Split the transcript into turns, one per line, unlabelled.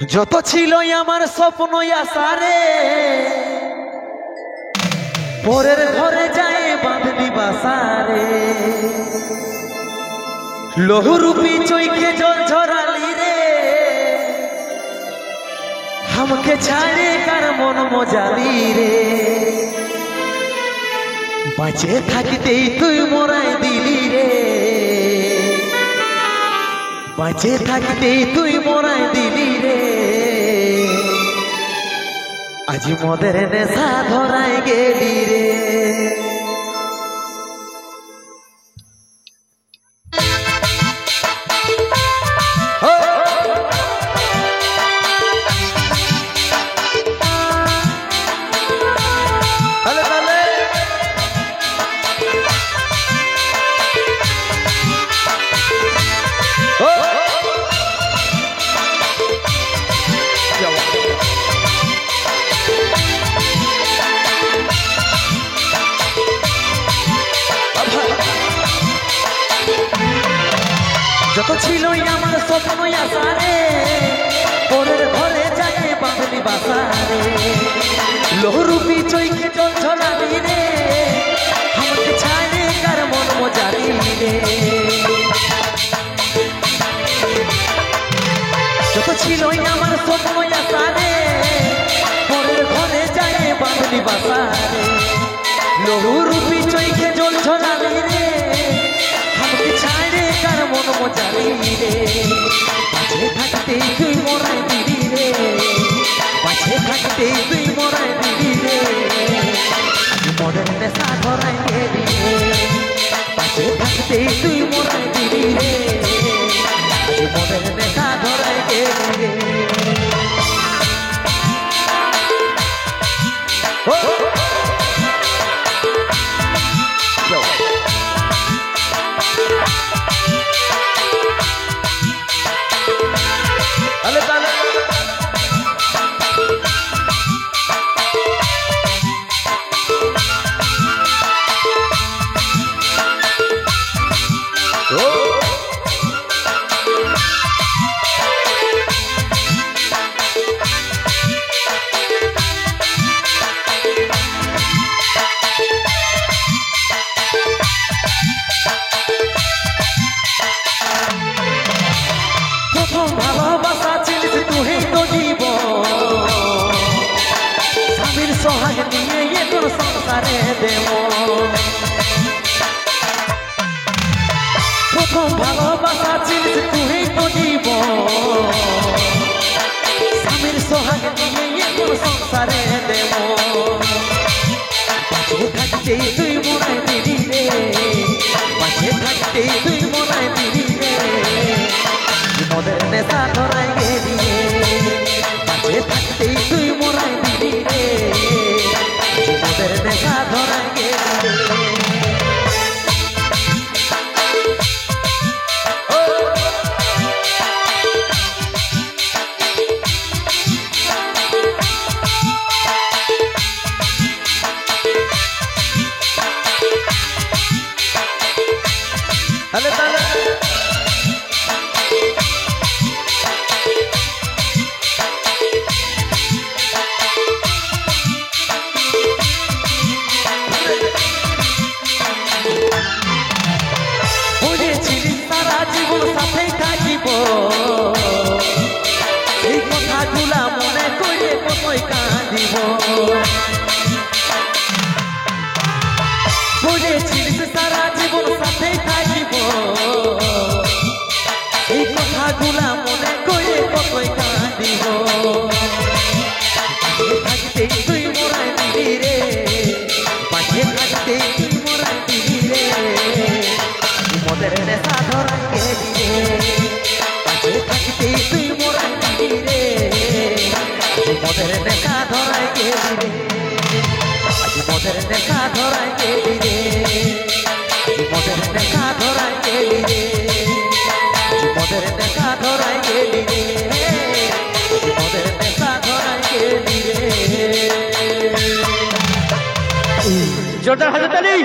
যত ছিল আমার স্বপ্ন আশারে পরের ঘরে যায় বাঁধবি বাসারে লহুরূপী চৈখে জল ঝরালি রে আমাকে ছাড়ে কার মন মজালি রে বাঁচে থাকিতেই তুই মোরাই দিলি রে বাঁচে থাকিতেই তুই মোরাই দিলি রে আজ মদের নেশা ধরাই গেলি রে যত ছিল আমার স্বপ্ন আশারে পরের ঘরে যায় বাঁধলি বাসারে লহুরূপী চৈখে জল ঝরালি রে আমাকে ছাড়ে কার মন মজালি রে যত ছিল আমার স্বপ্ন আশারে পরের ঘরে যায় বাঁধলি বাসারে লহুরূপী চৈখে জল ঝরালি রে আমাকে ছাড়ে কার মন মজালি রে বাঁচে থাকতেই তুই মোরাই দিলি রে বাঁচে থাকতেই তুই মোরাই দিলি রে আজ মদের নেশা ধরাই গেলি রে বাঁচে থাকতেই তুই মোরাই দিলি রে আজ মদের নেশা ধরাই গেলি রে ভালোবাসা চিনিস তুই তো জীবন স্বামীর সোহাগ নিয়ে তোর সংসারে দেব প্রথম ভালোবাসা চিনিস তুই তো জীবন স্বামীর সোহাগ নিয়ে তোর সংসারে দেব বাঁচে থাকতেই তুই মোরাই দিলি রে বাঁচে থাকতেই তুই মোরাই দিলি রে মদের নেশা ধরাই গেলি রে বাঁচে থাকতেই তুই মোরাই দিলি রে মদের নেশা ধরাই গেলি রে হ্যালো তাহলে জীবন সাথে থাকিব এই কথাগুলা মনে করে কতই কাঁদিব বুঝেছিলিস সারা জীবন সাথে থাকিব এই কথাগুলা মনে করে কতই কাঁদিব থাকতে তুই মোরাই দিলি রে পাশে থাকতে তুই মোরাই দিলি রে মদের নেশা ধরাই গেলি রে পাশে থাকতেই তুই মোরাই দিলি রে মদের নেশা ধরাই গেলি রে আজ মদের নেশা ধরাই গেলি রে আজ মদের নেশা ধরাই গেলি রে আজ মদের নেশা ধরাই গেলি রে আজ মদের নেশা ধরাই গেলি রে জোরদার হাজার তালি